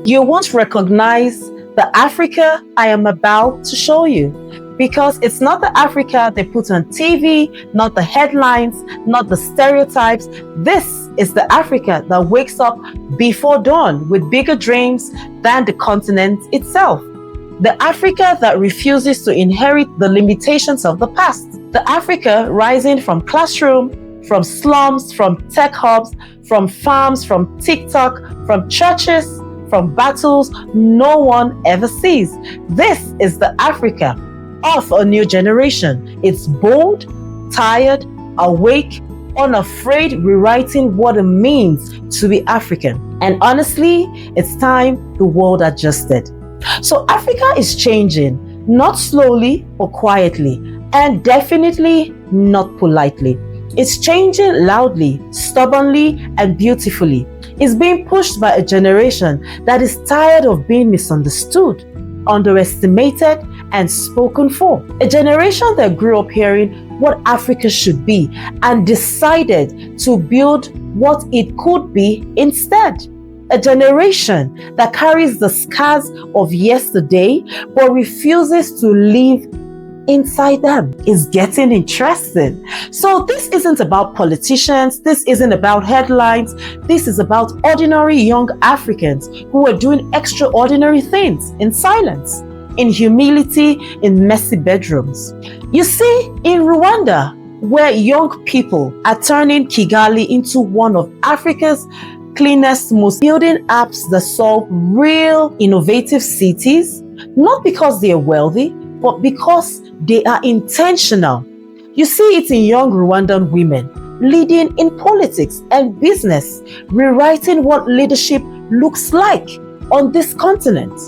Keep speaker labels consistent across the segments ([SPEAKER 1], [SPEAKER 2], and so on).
[SPEAKER 1] You won't recognize the Africa I am about to show you, because it's not the Africa they put on TV, not the headlines, not the stereotypes. This is the Africa that wakes up before dawn with bigger dreams than the continent itself. The Africa that refuses to inherit the limitations of the past. The Africa rising from classroom, from slums, from tech hubs, from farms, from TikTok, from churches, from battles no one ever sees. This is the Africa of a new generation. It's bold, tired, awake, unafraid, rewriting what it means to be African. And honestly, it's time the world adjusted. So Africa is changing, not slowly or quietly, and definitely not politely. It's changing loudly, stubbornly, and beautifully. It's being pushed by a generation that is tired of being misunderstood, underestimated, and spoken for. A generation that grew up hearing what Africa should be and decided to build what it could be instead. A generation that carries the scars of yesterday but refuses to live inside them. Is getting interesting. So this isn't about politicians, this isn't about headlines, this is about ordinary young Africans who are doing extraordinary things in silence, in humility, in messy bedrooms. You see, in Rwanda, where young people are turning Kigali into one of Africa's cleanest, most building apps that solve real innovative cities, not because they are wealthy, but because they are intentional. You see it in young Rwandan women leading in politics and business, rewriting what leadership looks like on this continent.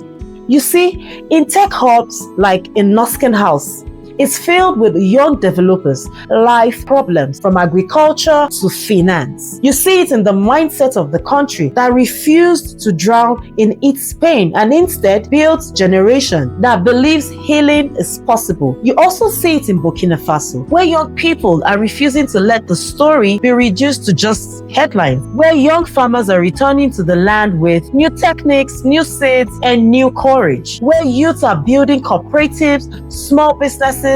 [SPEAKER 1] You see, in tech hubs like in Nusken House, it's filled with young developers, life problems from agriculture to finance. You see it in the mindset of the country that refused to drown in its pain and instead builds generation that believes healing is possible. You also see it in Burkina Faso, where young people are refusing to let the story be reduced to just headlines, where young farmers are returning to the land with new techniques, new seeds, and new courage, where youth are building cooperatives, small businesses,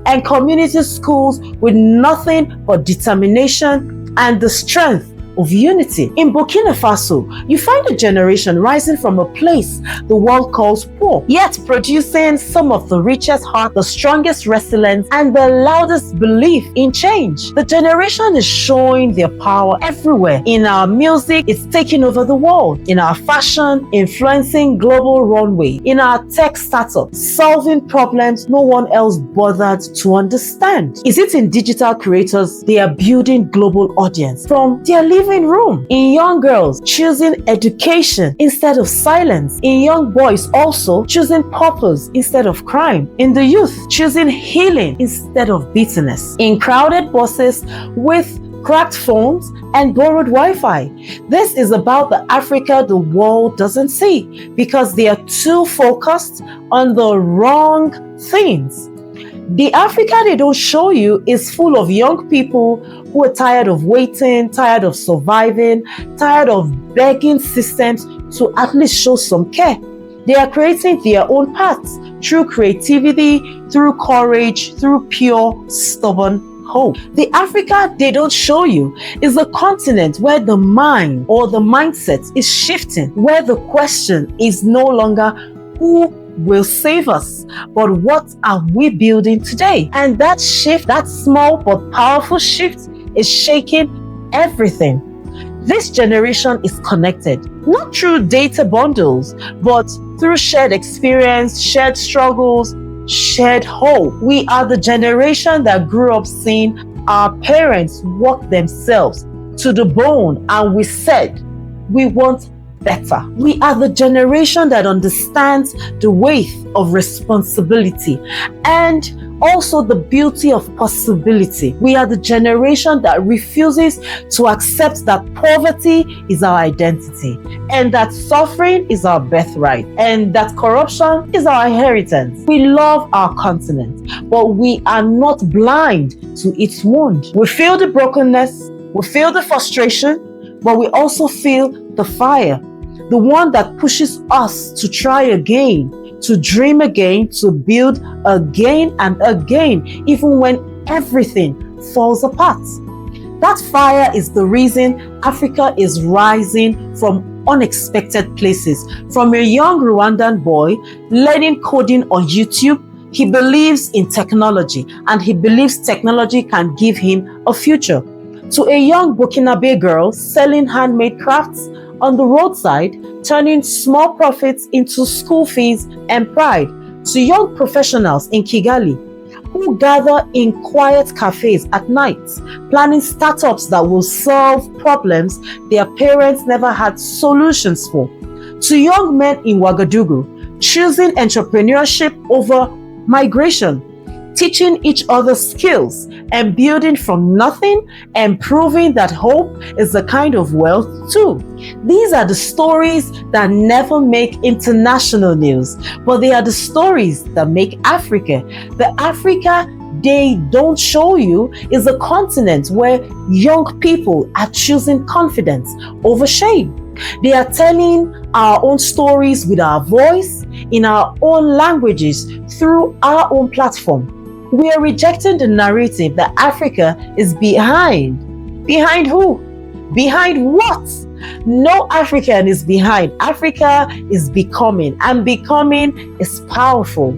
[SPEAKER 1] and community schools with nothing but determination and the strength of unity. In Burkina Faso, you find a generation rising from a place the world calls poor, yet producing some of the richest heart, the strongest resilience, and the loudest belief in change. The generation is showing their power everywhere. In our music, it's taking over the world. In our fashion, influencing global runway. In our tech startup, solving problems no one else bothered to understand. Is it in digital creators? They are building global audience from their living room. In young girls, choosing education instead of silence. In young boys, also choosing purpose instead of crime. In the youth, choosing healing instead of bitterness. In crowded buses with cracked phones and borrowed Wi-Fi. This is about the Africa the world doesn't see because they are too focused on the wrong things. The Africa they don't show you is full of young people who are tired of waiting, tired of surviving, tired of begging systems to at least show some care. They are creating their own paths through creativity, through courage, through pure, stubborn hope. The Africa they don't show you is a continent where the mind or the mindset is shifting, where the question is no longer who will save us, but what are we building today? And that shift, that small but powerful shift, is shaking everything. This generation is connected, not through data bundles, but through shared experience, shared struggles, shared hope. We are the generation that grew up seeing our parents work themselves to the bone, and we said we want better. We are the generation that understands the weight of responsibility and also the beauty of possibility. We are the generation that refuses to accept that poverty is our identity and that suffering is our birthright and that corruption is our inheritance. We love our continent, but we are not blind to its wound. We feel the brokenness, we feel the frustration, but we also feel the fire. the one that pushes us to try again, to dream again, to build again and again, even when everything falls apart. That fire is the reason Africa is rising from unexpected places. From a young Rwandan boy learning coding on YouTube, he believes in technology and he believes technology can give him a future. To a young Burkina girl selling handmade crafts on the roadside, turning small profits into school fees and pride. To young professionals in Kigali who gather in quiet cafes at night, planning startups that will solve problems their parents never had solutions for. To young men in Ouagadougou, choosing entrepreneurship over migration, teaching each other skills and building from nothing and proving that hope is a kind of wealth too. These are the stories that never make international news, but they are the stories that make Africa. The Africa they don't show you is a continent where young people are choosing confidence over shame. They are telling our own stories with our voice, in our own languages, through our own platform. We are rejecting the narrative that Africa is behind. Behind who? Behind what? No African is behind. Africa is becoming, and becoming is powerful.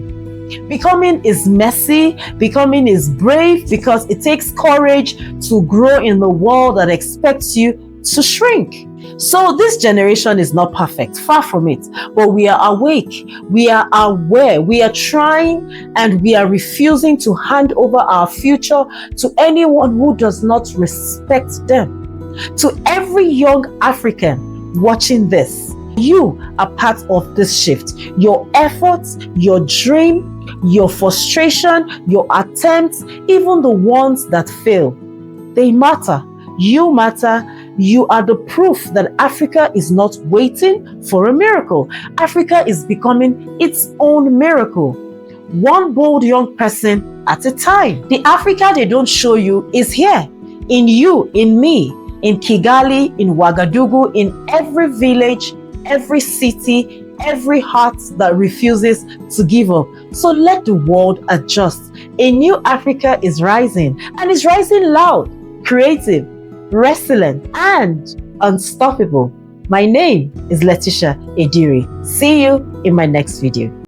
[SPEAKER 1] Becoming is messy, becoming is brave, because it takes courage to grow in the world that expects you to shrink. So this generation is not perfect, far from it, but we are awake, we are aware, we are trying, and we are refusing to hand over our future to anyone who does not respect them. To every young African watching this, you are part of this shift. Your efforts, your dream, your frustration, your attempts, even the ones that fail, they matter. You matter. You are the proof that Africa is not waiting for a miracle. Africa is becoming its own miracle, one bold young person at a time. The Africa they don't show you is here, in you, in me, in Kigali, in Ouagadougou, in every village, every city, every heart that refuses to give up. So let the world adjust. A new Africa is rising, and is rising loud, creative, resilient, and unstoppable. My name is Leticia Edirin. See you in my next video.